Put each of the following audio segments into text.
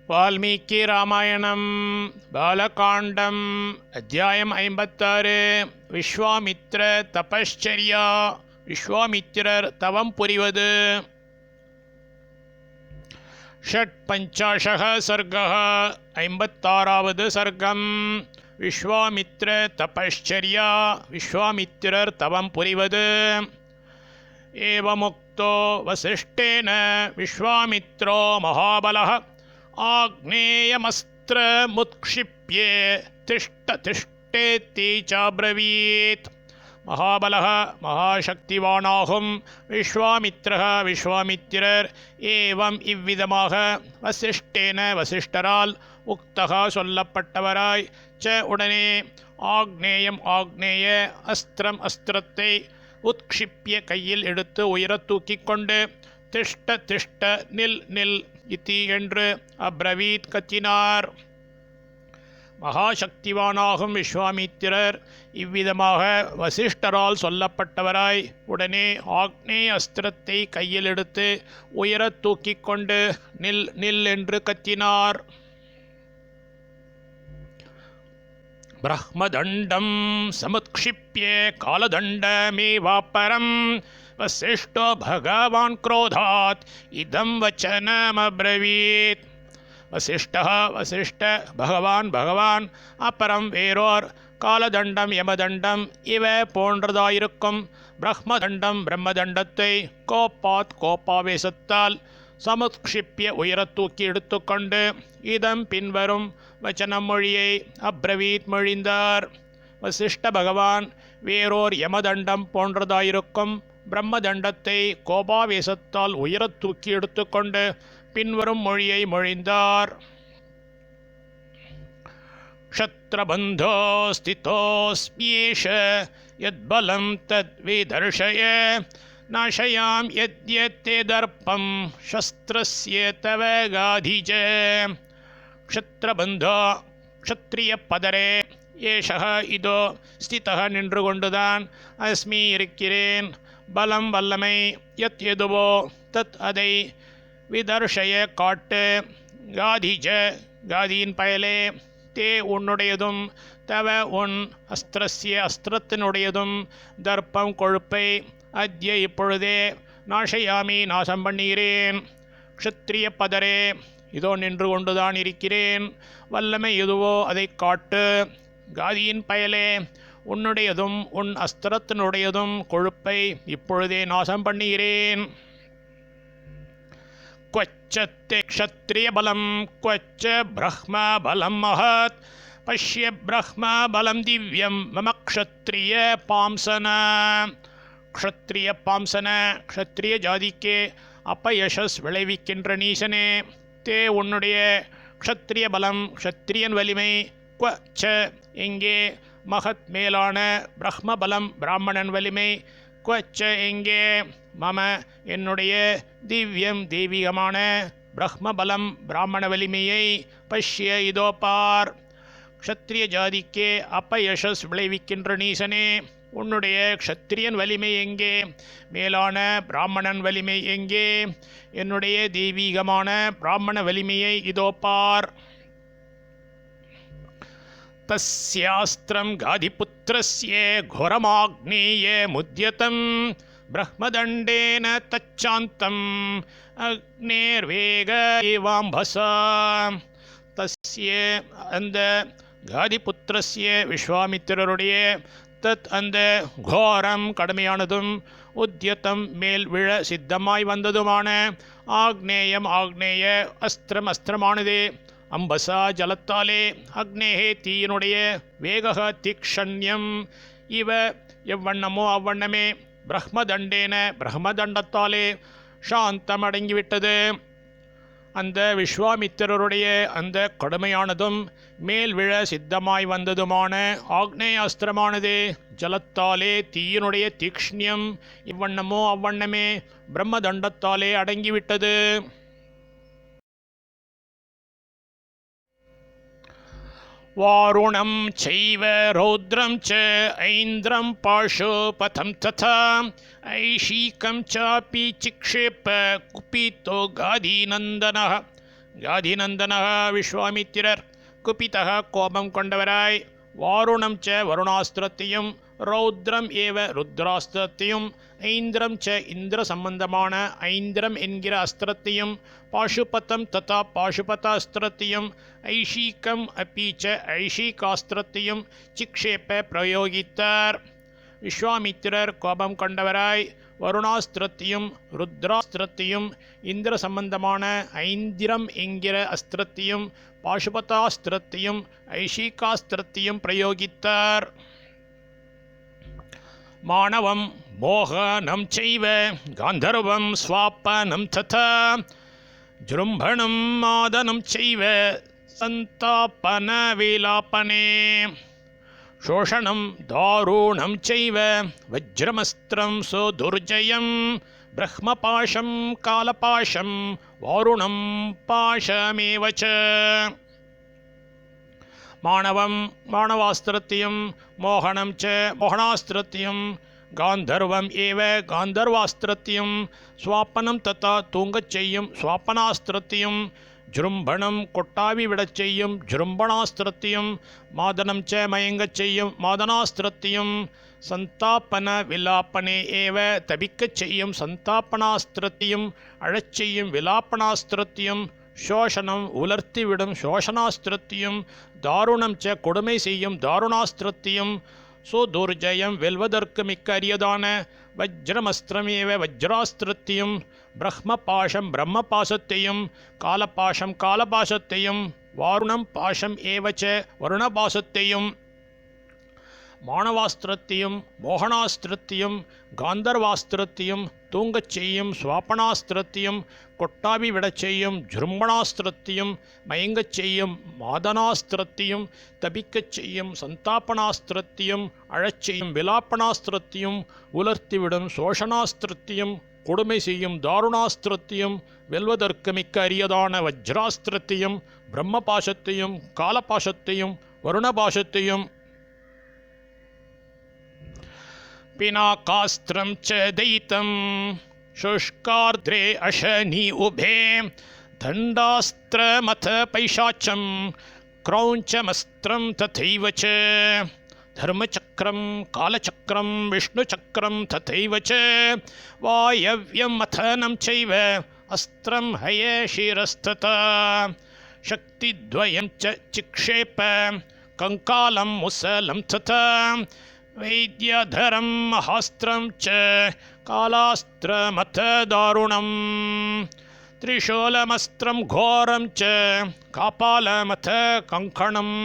வால்மீகி ராமாயணம் பாலகாண்டம் அத்தியாயம் 56 விஸ்வாமித்ர தபಶ್ಚರ್யா. விஸ்வாமித்திரர் தவம் புரிவது. षट्पञ्चाशः सर्गः 56வது சர்க்கம். விஸ்வாமித்ர தபಶ್ಚರ್யா. விஸ்வாமித்திரர் தவம் புரிவது. एवमुक्तो वसिष्ठेन विश्वामित्रो महाबलः आग्नेयमस्त्रमुत्क्षिप्य तिष्ठ तिष्ठेति चाब्रवीत्. महाबलः महाशक्तिवानाहुं विश्वामित्रः विश्वामित्रர் एवं इव्विधமாக वसिष्ठेन वसिष्ठரால் உக்தः சொல்லப்பட்டவராய் च உடனே ஆக்னேயம் ஆக்னேய அஸ்திரம் அஸ்திரத்தை உத்க்ஷிப்ய கையில் எடுத்து உயரத் தூக்கிக் கொண்டு திஷ்ட திஷ்ட நில் நில் இத்தி என்று அப்ரவீத் கத்தினார். மகாசக்திவானாகும் விஸ்வாமித்திரர் இவ்விதமாக வசிஷ்டரால் சொல்லப்பட்டவராய் உடனே ஆக்னேய அஸ்திரத்தை கையில் எடுத்து உயரத் தூக்கிக் கொண்டு நில் நில் என்று கத்தினார். ब्रह्मदण्डं समुत्क्षिप्य कालदण्डमेवापरं वसिष्ठो भगवान् क्रोधात् इदं वचनमब्रवीत्. वसिष्ठः वसिष्ठ भगवान् अपरं வேறோர் காலதண்டம் யமதண்டம் இவ போன்றதாயிருக்கும் பிரம்மதண்டம் பிரம்மதண்டத்தை கோபாத் கோபாவேசத்தால் சமுத்க்ஷிப்ய உயரத் தூக்கி எடுத்துக்கொண்டு இதம் பின்வரும் வச்சனம் மொழியை அப்ரவீத் மொழிந்தார். வசிஷ்ட பகவான் வேறோர் யமதண்டம் போன்றதாயிருக்கும் பிரம்மதண்டத்தை கோபாவேசத்தால் உயரத் தூக்கி எடுத்துக்கொண்டு பின்வரும் மொழியை மொழிந்தார். க்ஷத்ரபந்தோ ஸ்திதோஸ்மியேஷ யத்பலம் தத்விதர்ஷய நாஷயாம் யத்யத்தே தர்ப்பம் சஸ்திரஸ்ய தவ காதிஜ. க்ஷத்ரபந்தோ க்ஷத்ரிய பதரே ஏஷக இதோ ஸ்திதக நின்று கொண்டுதான் அஸ்மி இருக்கிறேன். பலம் வல்லமை யத் எதுவோ தத் அதை விதர்ஷய காட்டு. காதிஜ காதியின் பயலே தே உன்னுடையதும் தவ உன் அஸ்திரஸ்ய அஸ்திரத்தினுடையதும் தர்ப்பம் கொழுப்பை அத்ய இப்பொழுதே நாஷயாமி நாசம் பண்ணுகிறேன். க்ஷத்ரிய பதரே இதோ நின்று கொண்டுதான் இருக்கிறேன். வல்லமை எதுவோ அதை காட்டு. காதியின் பயலே உன்னுடையதும் உன் அஸ்திரத்தினுடையதும் கொழுப்பை இப்பொழுதே நாசம் பண்ணுகிறேன். क्वच्चते क्षत्रिय बलं क्वच्च ब्रह्म बलं महत् पश्य ब्रह्म बलं दिव्यं मम क्षत्रिय पांसन. க்ஷத்ரிய பாம்சன க்ஷத்ரிய ஜாதிக்கே அப்பயசஸ் விளைவிக்கின்ற நீசனே, தே உன்னுடைய க்ஷத்ரிய பலம் க்ஷத்ரியன் வலிமை க்வச்ச எங்கே மகத் மேலான பிரம்ம பலம் பிராமணன் வலிமை க்வச்ச எங்கே மம என்னுடைய திவ்யம் தெய்வீகமான பிரம்ம பலம் பிராமண வலிமையை பஷ்ய இதோ பார். க்ஷத்ரிய ஜாதிக்கே அப்பயசஸ் விளைவிக்கின்ற நீசனே, உன்னுடைய க்ஷத்ரியன் வலிமை எங்கே, மேலான பிராமணன் வலிமை எங்கே, என்னுடைய தெய்வீகமான பிராமண வலிமையை இதோ பார். தஸ்யாஸ்திரம் காதிபுத்திரஸ்ய घोरमाग्नेय मुद्यतं ब्रह्मदण्डेन तच्चान्तं अग्नेर्वेग एवाम्भसा. தஸ்ய அந்த காதிபுத்திரஸ்ய விஸ்வாமித்திரருடைய தத் அந்த கோரம் கடுமையானதும் உத்யத்தம் மேல் விழ சித்தமாய் வந்ததுமான ஆக்னேயம் ஆக்னேய அஸ்திரம் அஸ்திரமானது அம்பசா ஜலத்தாலே அக்னேகே தீயினுடைய வேக தீக்ஷண்யம் இவ எவ்வண்ணமோ அவ்வண்ணமே பிரம்மதண்டேன பிரம்மதண்டத்தாலே சாந்தம் அடங்கிவிட்டது. அந்த விஸ்வாமித்திரருடைய அந்த கடுமையானதும் மேல் விழ சித்தமாய் வந்ததுமான ஆக்னேயாஸ்திரமானது ஜலத்தாலே தீயினுடைய தீக்ஷ்ணியம் இவ்வண்ணமோ அவ்வண்ணமே பிரம்மதண்டத்தாலே அடங்கிவிட்டது. वारुणं चैव रौद्रं च ऐन्द्रं पाशुपथं तथा ऐशीकं चापि चिक्षेप कुपितो गादीनन्दनः காதிநந்தனः விஸ்வாமித்திரர் குபிதः கோபம் கொண்டவராய் வாருணம் ச வருணாஸ்திரத்தையும் ரௌத்ரம் ஏவ ருத்ராஸ்திரத்தையும் ஐந்திரம் ச இந்திர சம்பந்தமான ஐந்திரம் என்கிற அஸ்திரத்தையும் பாசுபதம் ததா பாசுபதாஸ்திரத்தையும் ஐஷீகம் அப்பி ச ஐஷீகாஸ்திரத்தையும் சிக்ஷேப பிரயோகித்தார். விஸ்வாமித்திரர் கோபம் கொண்டவராய் வருணாஸ்திரத்தையும் ருத்ராஸ்திரத்தையும் இந்திர சம்பந்தமான ஐந்திரம் என்கிற அஸ்திரத்தையும் பாசுபதாஸ்திரத்தையும் ஐஷீகாஸ்திரத்தையும் பிரயோகித்தார். மாணவம் மோகனம் செய்வ காந்தர்வம் ஸ்வாப்பனம் ததா ஜுரும்பணம் மாதனம் செய்வ சந்தாபன விலாபனே சோஷணம் தாருணம் செய்வ வஜ்ரமஸ்திரம் சுதுர்ஜயம் பிரம்மபாஷம் காலபாஷம் வாருணம் பாஷமேவ ச. மாணவம் மாணவாஸ்திரத்தையும் மோகனம் ச மோகனாஸ்திரத்தையும் காந்தர்வம் ஏவ காந்தர்வாஸ்திரத்தையும் ஸ்வாப்பனம் தத்தா தூங்கச் செய்யும் ஸ்வாப்பனாஸ்திரத்தையும் ஜுரும்பணம் கொட்டாவி விடச் செய்யும் ஜுரும்பணாஸ்திரத்தையும் மாதனம் ச மயங்கச் செய்யும் மாதனாஸ்திரத்தையும் சந்தாபன விலாப்பனே ஏவ தபிக்கச் செய்யும் சந்தாபனாஸ்திரத்தையும் அழச் செய்யும் விலாப்பனாஸ்திரத்தையும் சோஷனம் உலர்த்திவிடும் சோஷனாஸ்திரத்தையும் தாருணம் ச கொடுமை செய்யும் தாருணாஸ்திரத்தையும் சுதுர்ஜயம் வெல்வதற்கு மிக்க அரியதான வஜ்ரமஸ்திரமேவ வஜ்ராஸ்திரத்தையும் பிரம்மபாஷம் பிரம்மபாசத்தையும் காலபாஷம் காலபாசத்தையும் வாருணம் பாஷம் ஏவச்ச வருணபாசத்தையும் மாணவாஸ்திரத்தையும் மோகனாஸ்திரத்தையும் காந்தர்வாஸ்திரத்தையும் தூங்கச் செய்யும் ஸ்வாபனாஸ்திரத்தையும் கொட்டாவி விடச் செய்யும் ஜுரும்பணாஸ்திரத்தையும் மயங்கச் செய்யும் மாதனாஸ்திரத்தையும் தபிக்கச் செய்யும் சந்தாபனாஸ்திரத்தையும் அழச் செய்யும் விலாப்பனாஸ்திரத்தையும் உலர்த்திவிடும் சோஷனாஸ்திரத்தையும் கொடுமை செய்யும் தாருணாஸ்திரத்தையும் வெல்வதற்கு மிக்க அரியதான வஜ்ராஸ்திரத்தையும் பிரம்மபாஷத்தையும் காலபாஷத்தையும் வருணபாஷத்தையும் पिनाकास्त्रं च दयितं शुष्कार्द्रे अशनि उभे दण्डास्त्रमथ पैशाचं क्रौञ्चमस्त्रं तथैव च धर्मचक्रं कालचक्रं विष्णुचक्रं तथैव च वायव्यं मथनं चैव अस्त्रं हयशिरस्तथा शक्तिद्वयं च चिक्षेप कंकालं मुसलं तथा वैद्यधरं महास्त्रं च कालास्त्रमथ दारुणं त्रिशूलमस्त्रं घोरं च कापालमथ कङ्कणम्.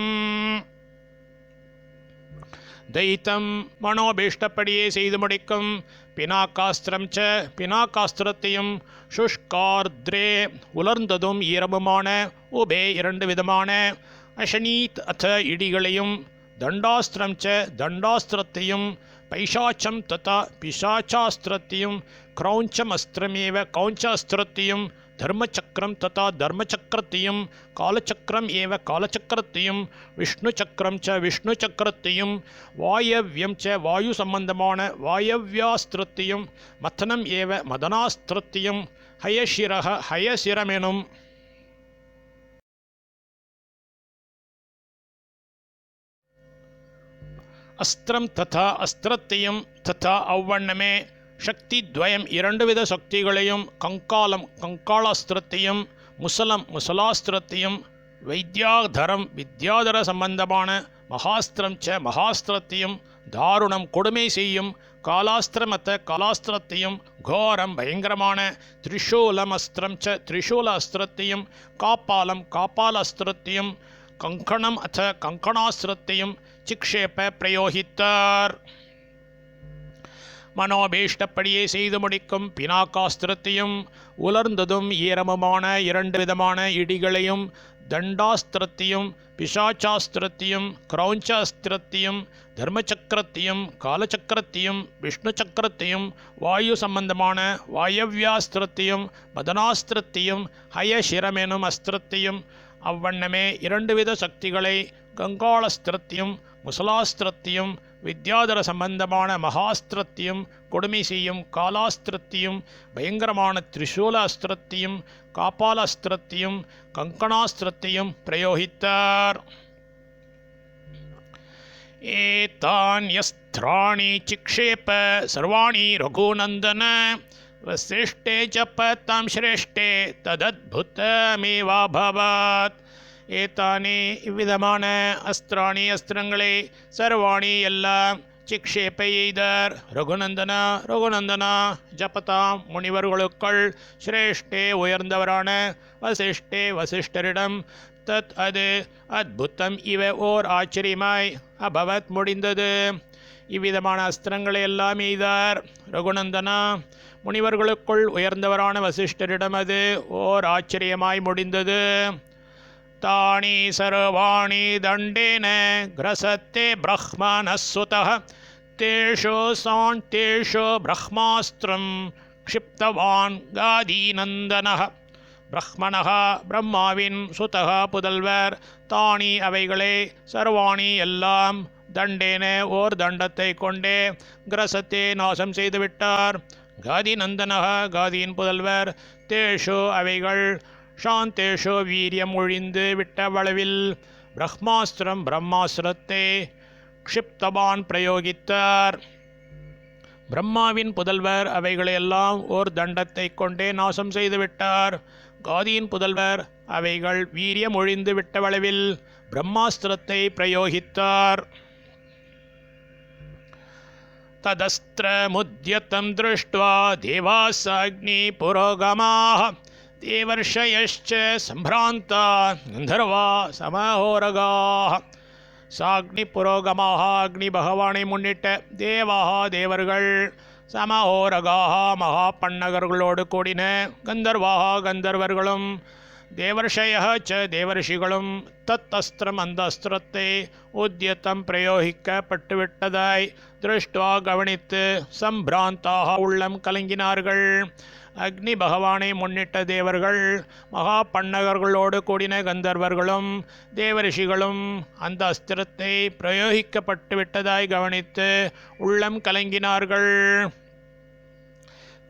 தைத்தம் மனோபீஷ்டப்படியே செய்து முடிக்கும் பினாக்காஸ்திரம் ச பினாக்காஸ்திரத்தையும் சுஷ்கார்த்ரே உலர்ந்ததும் ஈரமுமான உபே இரண்டு விதமான அஷனீத் அத இடிகளையும் தண்டாஸ்திரம் ச தண்டாஸ்திரத்தையும் பைசாச்சம் ததா பிசாச்சாஸ்திரத்தையும் க்ரௌஞ்சம் அஸ்திரமேவ கௌஞ்சாஸ்திரத்தையும் தர்மச்சக்கரம் ததா தர்மச்சக்கரத்தையும் காலச்சக்கரம் ஏவ காலச்சக்கரத்தையும் விஷ்ணு சக்கரம் ச விஷ்ணு சக்கரத்தையும் வாயவ்யம் ச வாயு சம்பந்தமான வாயவ்யாஸ்திரத்தையும் மதனம் ஏவ மதனாஸ்திரத்தையும் ஹயசிரக ஹயசிரமெனும் அஸ்திரம் ததா அஸ்திரத்தையும் ததா அவ்வண்ணமே சக்தி துவயம் இரண்டு வித சக்திகளையும் கங்காலம் கங்காளாஸ்திரத்தையும் முசலம் முசலாஸ்திரத்தையும் வைத்யாதரம் வித்யாதர சம்பந்தமான மகாஸ்திரம் ச மகாஸ்திரத்தையும் தாருணம் கொடுமை செய்யும் காலாஸ்திரமத்த காலாஸ்திரத்தையும் கோரம் பயங்கரமான திரிசூலம் அஸ்திரம் ச திரிசூல அஸ்திரத்தையும் காப்பாலம் காப்பாலாஸ்திரத்தையும் கங்கணம் அத்த கங்கணாஸ்திரத்தையும் சிக்ஷேப பிரயோகித்தார். மனோபீஷ்டப்படியே செய்து முடிக்கும் பினாக்காஸ்திரத்தையும் உலர்ந்ததும் ஈரமுமான இரண்டு விதமான இடிகளையும் தண்டாஸ்திரத்தையும் பிசாச்சாஸ்திரத்தையும் க்ரௌஞ்சாஸ்திரத்தையும் தர்மச்சக்கரத்தையும் காலச்சக்கரத்தையும் விஷ்ணு சக்கரத்தையும் வாயு சம்பந்தமான வாயவ்யாஸ்திரத்தையும் மதனாஸ்திரத்தையும் ஹயசிரமெனும் அஸ்திரத்தையும் அவ்வண்ணமே இரண்டு வித சக்திகளை கங்காளஸ்திரத்தையும் முசலாஸ்திரத்தையும் வித்யாதர சம்பந்தமான மகாஸ்திரத்தையும் கொடுமை செய்யும் காலாஸ்திரத்தையும் பயங்கரமான திரிசூலாஸ்திரத்தையும் காபாலாஸ்திரத்தையும் கங்கணாஸ்திரத்தையும் பிரயோகித்தார். ஏதான்யஸ்திராணி சிக்ஷேப சர்வாணி ரகுநந்தன வசிஷ்டே ஜபதாம் ஸ்ரேஷ்டே ததத்புதமேவாபவாத். ஏதானே இவ்விதமான அஸ்திராணி அஸ்திரங்களை சர்வாணி எல்லாம் சிக்ஷேப எய்தார். ரகுநந்தனா ரகுநந்தனா ஜபதாம் முனிவர்களுக்குள் ஸ்ரேஷ்டே உயர்ந்தவரான வசிஷ்டே வசிஷ்டரிடம் தத் அது அத்புதம் இவ ஓர் ஆச்சரியமாய் அபவத் முடிந்தது. இவ்விதமான அஸ்திரங்களை எல்லாம் எய்தார். ரகுநந்தனா முனிவர்களுக்குள் உயர்ந்தவரான வசிஷ்டரிடம் அது ஓர் ஆச்சரியமாய் முடிந்தது. தானி சர்வாணி தண்டேன கிரசத்தே பிரஹ்மணசுதः தேஷோ சாந்தேஷோ பிரஹ்மாஸ்திரம் க்ஷிப்தவான் காதீநந்தனः. பிரஹ்மணः பிரம்மாவின் சுதः புதல்வர். தானி அவைகளே சர்வாணி எல்லாம் தண்டேன ஓர் தண்டத்தை கொண்டே கிரசத்தே நாசம் செய்துவிட்டார். காதிநந்தனः காதியின் புதல்வர். தேஷோ அவைகள் சாந்தேஷோ வீரியம் ஒழிந்து விட்ட வளவில் பிரம்மாஸ்திரம் பிரம்மாஸ்திரத்தை க்ஷிப்தவான் பிரயோகித்தார். பிரம்மாவின் புதல்வர் அவைகளையெல்லாம் ஓர் தண்டத்தை கொண்டே நாசம் செய்துவிட்டார். காதியின் புதல்வர் அவைகள் வீரியம் ஒழிந்து விட்ட வளவில் பிரம்மாஸ்திரத்தை பிரயோகித்தார். ததஸ்திரமுத்யதம் திருஷ்ட்வா தேவாஸ்ஸாக்னி புரோகமாः தேவர்ஷயश्च சம்பிராந்தா கந்தர்வா சமஹோரகாः. சாக்னி புரோகமாக அக்னி பகவானை முன்னிட்ட தேவாக தேவர்கள், சமஹோரகாக மகா பன்னகர்களோடு கூடின கந்தர்வாக கந்தர்வர்களும், தேவர்ஷய ச தேவர்ஷிகளும் தத் அஸ்திரம் அந்த அஸ்திரத்தை உத்யத்தம் பிரயோகிக்கப்பட்டுவிட்டதாய் திருஷ்டுவா கவனித்து சம்பிராந்தாக உள்ளம் கலங்கினார்கள். அக்னி பகவானை முன்னிட்ட தேவர்கள், மகா பன்னகர்களோடு கூடின கந்தர்வர்களும் தேவரிஷிகளும் அந்த அஸ்திரத்தை பிரயோகிக்கப்பட்டுவிட்டதாய் கவனித்து உள்ளம் கலங்கினார்கள்.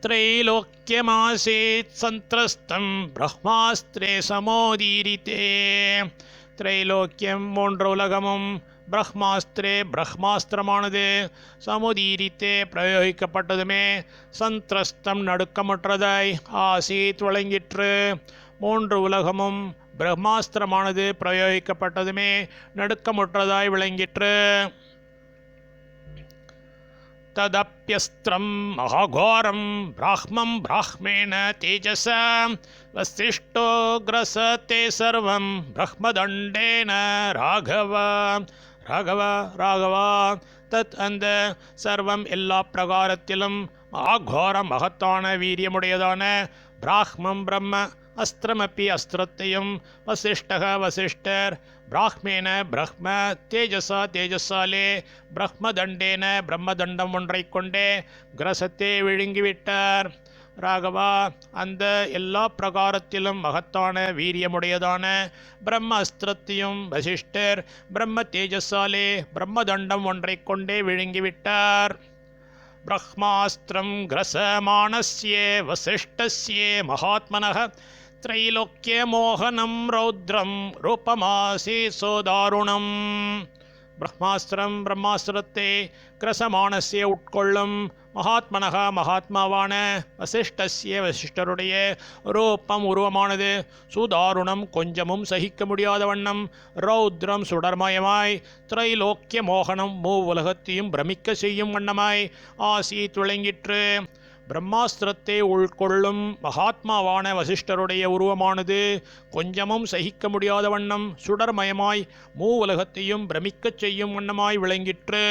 त्रैलोक्यमासीत् சந்திரஸ்தம் பிரம்மாஸ்திரே சமோதீரிதே. திரைலோக்கியம் மூன்று உலகமும் பிரம்மாஸ்திரே பிரம்மாஸ்திரமானது சமுதீரித்தே பிரயோகிக்கப்பட்டதுமே சந்திரஸ்தம் நடுக்கமுற்றதாய் ஆசீத் விளங்கிற்று. மூன்று உலகமும் பிரம்மாஸ்திரமானது பிரயோகிக்கப்பட்டதுமே நடுக்கமுற்றதாய் விளங்கிற்று. ததப்யஸ்திரம் மகாகோரம் பிராஹ்மம் பிராஹ்மேண தேஜசா வசிஷ்டோ கிரசதே சர்வம் பிரம்மதண்டேன ராகவ. ராகவ ராகவா தத் அந்த சர்வம் எல்லா பிரகாரத்திலும் மகாகோரம் மகத்தான வீரியமுடையதான பிராஹ்மம் பிரம்ம அஸ்திரமப்பி அஸ்திரத்தையும் வசிஷ்டக வசிஷ்டர் பிராஹ்மேன பிரம்ம தேஜசா தேஜஸாலே பிரம்மதண்டேன பிரம்மதண்டம் ஒன்றை கொண்டே கிரசத்தே விழுங்கிவிட்டார். ராகவா அந்த எல்லா பிரகாரத்திலும் மகத்தான வீரியமுடையதான பிரம்ம அஸ்திரத்தையும் வசிஷ்டர் பிரம்ம தேஜஸாலே பிரம்மதண்டம் ஒன்றை கொண்டே விழுங்கிவிட்டார். பிரம்மாஸ்திரம் கிரசமானஸ்ய வசிஷ்டஸ்ய மகாத்மனः त्रैलोक्यमोहनं रौद्रं रूपमासी சோதாருணம். பிரம்மாஸ்திரம் பிரம்மாஸ்திரத்தை கிரசமானஸ்ய உட்கொள்ளும் மகாத்மனக மகாத்மாவான வசிஷ்டஸ்ய வசிஷ்டருடைய ரூபம் உருவமானது சூதாருணம் கொஞ்சமும் சகிக்க முடியாத வண்ணம் ரௌத்ரம் சுடர்மயமாய் திரைலோக்கிய மோகனம் மூ உலகத்தையும் பிரமிக்க செய்யும் வண்ணமாய் ஆசீத் விளங்கிற்று. பிரம்மாஸ்திரத்தை உள்கொள்ளும் மகாத்மாவான வசிஷ்டருடைய உருவமானது கொஞ்சமும் சகிக்க முடியாத வண்ணம் சுடர்மயமாய் மூ உலகத்தையும் பிரமிக்கச் செய்யும் வண்ணமாய் விளங்கிற்று.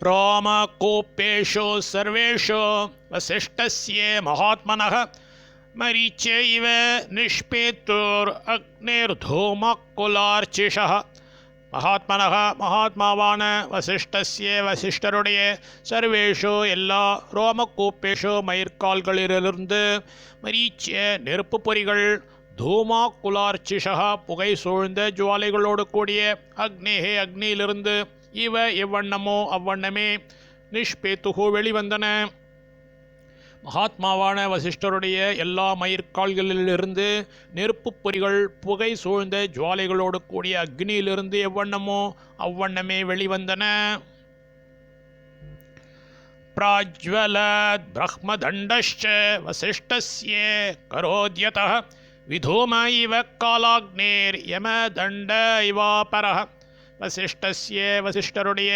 ராமகோப்பேஷு சர்வேஷு வசிஷ்டஸ்ய மகாத்மனः மரீச்ய இவ நிஷ்பேத்துர் அக்னிர்தூமக்குலார்ச்சிஷः. மகாத்மனக மகாத்மாவான வசிஷ்டஸ்ய வசிஷ்டருடைய சர்வேஷு எல்லா ரோமக்கூப்பேஷு மயிர்கால்களிலிருந்து மரீச்சிய நெருப்பு பொறிகள் தூமாக்குலார்ச்சிஷா புகை சூழ்ந்த ஜுவாலைகளோடு கூடிய அக்னேஹே அக்னியிலிருந்து இவ எவ்வண்ணமோ அவ்வண்ணமே நிஷ்பேத்துகு வெளிவந்தன. மகாத்மாவான வசிஷ்டருடைய எல்லா மயிர்கால்களிலிருந்து நெருப்புப் பொறிகள் புகை சூழ்ந்த ஜுவாலைகளோடு கூடிய அக்னியிலிருந்து எவ்வண்ணமோ அவ்வண்ணமே வெளிவந்தன. प्राज्वलद् ब्रह्मदण्डश्च वसिष्ठस्य करोद्यतः विधूम इव कालाग्नेर्यमदण्ड इवापरः. வசிஷ்டஸ்ய வசிஷ்டருடைய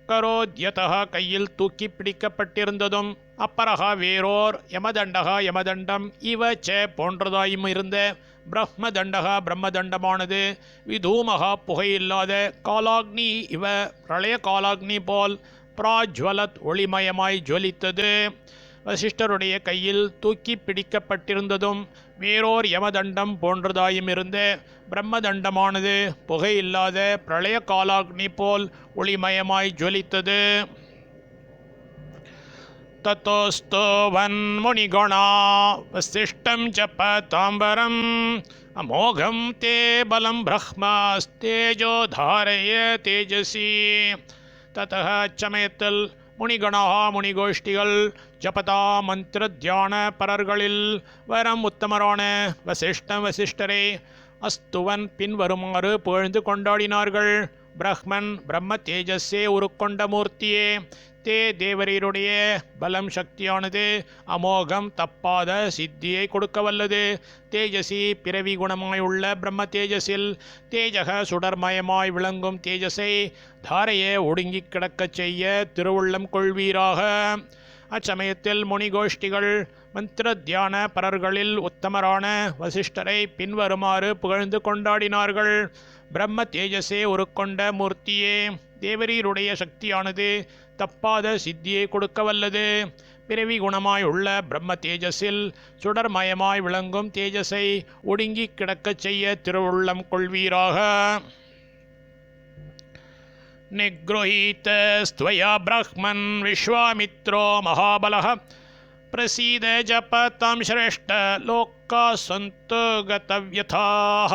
கரோத்யதா கையில் தூக்கி பிடிக்கப்பட்டிருந்ததும் அப்பரகா வேறோர் யமதண்டகா யமதண்டம் இவ ச போன்றதாயும் இருந்த பிரம்மதண்டகா பிரம்மதண்டமானது விதூமகா புகையில்லாத காலாக்னி இவ பிரளய காலாக்னி போல் பிராஜ்வலத் ஒளிமயமாய் ஜொலித்தது. வசிஷ்டருடைய கையில் தூக்கி பிடிக்கப்பட்டிருந்ததும் வேறோர் யமதண்டம் போன்றதாயும் இருந்த பிரம்மதண்டமானது புகையில்லாத பிரளய காலாக்னி போல் ஒளிமயமாய் ஜொலித்தது. தத்தோஸ்தோ வன்முனிகணா வசிஷ்டம் ஜபதாம்பரம் அமோகம் தே பலம் பிரஹ்மாஸ்தேஜோ தாரய தேஜசி. ததः அச்சமயத்தில் முனிகணா முனிகோஷ்டிகள் ஜபதா மந்திர தியான பரர்களில் வரம் உத்தமரான வசிஷ்டரை அஸ்துவன் பின்வருமாறு புகழ்ந்து கொண்டாடினார்கள். பிரஹ்மன் பிரம்ம தேஜஸே உருக்கொண்ட மூர்த்தியே, தே தேவரீருடைய பலம் சக்தியானது அமோகம் தப்பாத சித்தியை கொடுக்க வல்லது. தேஜசி பிறவி குணமாய் உள்ள பிரம்ம தேஜஸில் தேஜக சுடர்மயமாய் விளங்கும் தேஜஸை தாரையே ஒடுங்கி கிடக்கச் செய்ய திருவுள்ளம் கொள்வீராக. அச்சமயத்தில் முனிகோஷ்டிகள் மந்திர தியான பரர்களில் உத்தமரான வசிஷ்டரை பின்வருமாறு புகழ்ந்து கொண்டாடினார்கள். பிரம்ம தேஜஸே உருக்கொண்ட மூர்த்தியே, தேவரீருடைய சக்தியானது தப்பாத சித்தியை கொடுக்க வல்லது. பிறவி குணமாய் உள்ள பிரம்ம தேஜஸில் சுடர்மயமாய் விளங்கும் தேஜஸை ஒடுங்கி கிடக்கச் செய்ய திருவுள்ளம் கொள்வீராக. நிக்ருஹீத ஸ்த்வயா பிரஹ்மன் விஸ்வாமித்ரோ மகாபலः பிரசீத ஜபதாம் ஸ்ரேஷ்ட லோகா சந்து கதவ்யதாः.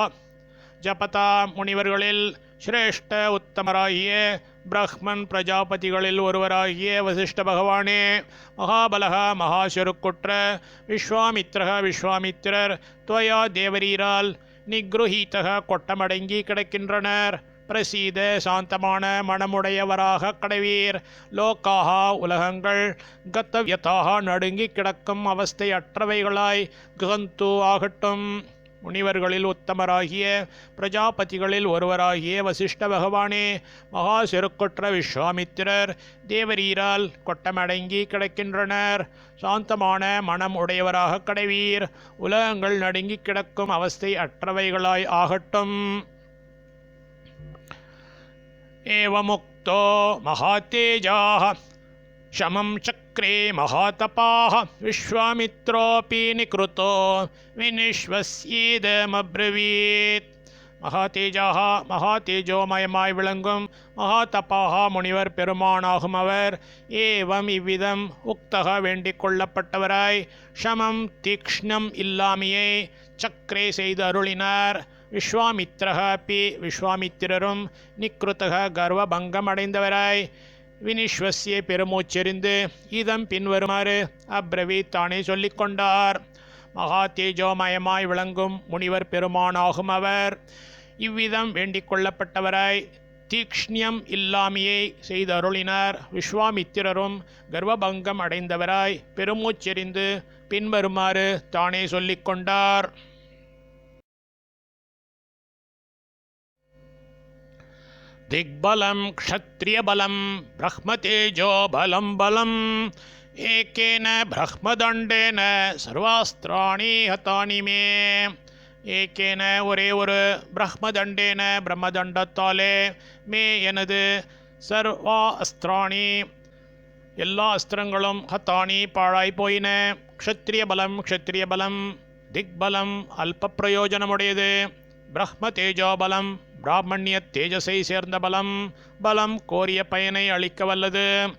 ஜபதா முனிவர்களில் சிரேஷ்ட உத்தமராகிய பிரஹ்மன் பிரஜாபதிகளில் ஒருவராகிய வசிஷ்ட பகவானே, மகாபலக மகாசருக்குற்ற விஸ்வாமித்ரக விஸ்வாமித்திரர் துவயா தேவரீரால் நிக்ருஹீதக கொட்டமடங்கி கிடக்கின்றனர். பிரசீத சாந்தமான மனமுடையவராக கடவீர். லோக்காக உலகங்கள் கத்தவ்யதாக நடுங்கி கிடக்கும் அவஸ்தை அற்றவைகளாய் கந்து ஆகட்டும். முனிவர்களில் உத்தமராகிய பிரஜாபதிகளில் ஒருவராகிய வசிஷ்ட பகவானே, மகா செருக்குற்ற விஸ்வாமித்திரர் தேவரீரால் கொட்டமடங்கி கிடக்கின்றனர். சாந்தமான மனம் உடையவராக கடவீர். உலகங்கள் நடுங்கி கிடக்கும் அவஸ்தை அற்றவைகளாய் ஆகட்டும். ஏவமுக்தோ மகாதேஜாः शमं चक्रे महातपाः विश्वामित्रोऽपि निकृतो विनिश्वस्येदमब्रवीत्. மகாதேஜாக மகாதேஜோமயமாய் விளங்கும் மகாதபாக முனிவர் பெருமானாகும் அவர் ஏவம் இவ்விதம் உக்தக வேண்டிக் கொள்ளப்பட்டவராய் ஷமம் தீக்ஷ்ணம் இல்லாமையை சக்கரே செய்து அருளினார். விஸ்வாமித்ரக பி விஸ்வாமித்திரரும் நிக்ருத்தக கர்வபங்கம் அடைந்தவராய் வினிஸ்வசிய பெருமூச்செறிந்து இதம் பின்வருமாறு அப்ரவீத் தானே சொல்லிக்கொண்டார். மகா தேஜோமயமாய் விளங்கும் முனிவர் பெருமானாகும் அவர் இவ்விதம் வேண்டிக் கொள்ளப்பட்டவராய் தீக்ஷ்ணியம் இல்லாமையை செய்து அருளினார். விஸ்வாமித்திரரும் கர்வபங்கம் அடைந்தவராய் பெருமூச்செறிந்து பின்வருமாறு தானே சொல்லிக்கொண்டார். दिग्बलं क्षत्रियबलं ब्रह्मतेजो बलं बलम् एकेन ब्रह्मदण्डेन सर्वास्त्राणि हतानि मे. ஏகேன ஒரே ஒரு பிரம்மதண்டேன பிரம்மதண்டத்தாலே மே எனது சர்வா அஸ்திராணி எல்லா அஸ்திரங்களும் ஹத்தானி பாழாய் போயின. க்ஷத்ரிய பலம் திக்பலம் அல்ப பிரயோஜனமுடையது. பிரம்ம தேஜோபலம் பிராமணிய தேஜஸை சேர்ந்த பலம் கோரிய பயனை அளிக்க வல்லது.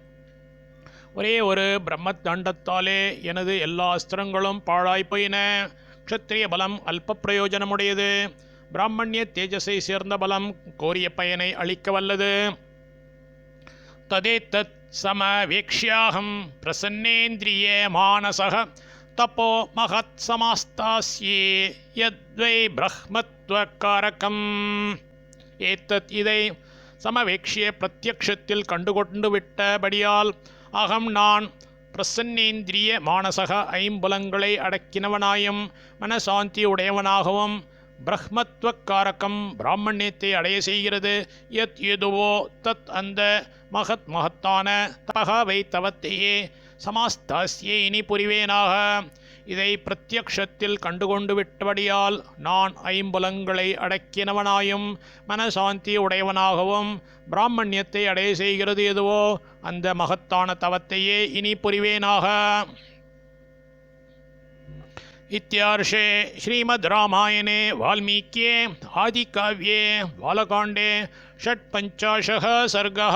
ஒரே ஒரு பிரம்ம தண்டத்தாலே எனது எல்லா அஸ்திரங்களும் பாழாய் போயின. க்ஷத்ரிய பலம் அல்ப பிரயோஜனமுடையது. பிராமணிய தேஜஸை சேர்ந்த பலம் கோரிய பயனை அளிக்க வல்லது. ததேதத் சமவேக்ஷ்யாஹம் பிரசன்னேந்திரிய மானசக தபோ மகத் சமாஸ்தாஸ்யே யத்வை பிரஹ்மத்வகாரகம். ஏத்தத் இதை சமவேக்ஷிய பிரத்யக்ஷத்தில் கண்டுகொண்டு விட்டபடியால் அகம் நான் பிரசன்னேந்திரிய மானசக ஐம்புலங்களை அடக்கினவனாயும் மனசாந்தி உடையவனாகவும் பிரஹ்மத்வக்காரகம் பிராமணியத்தை அடைய செய்கிறது. யத் எதுவோ தத் அந்த மகத்தான தபகவை தவத்தையே சமாஸ்தாஸ்யே இனி புரிவேனாக. இதை பிரத்யக்ஷத்தில் கண்டுகொண்டு விட்டபடியால் நான் ஐம்புலங்களை அடக்கினவனாயும் மனசாந்தி உடையவனாகவும் பிராமணியத்தை அடைய செய்கிறது எதுவோ அந்த மகத்தான தவத்தையே இனி புரிவேனாக. इत्यार्षे श्रीमद् रामायणे वाल्मीक्ये आदिकाव्ये बालकाण्डे 55 सर्गः।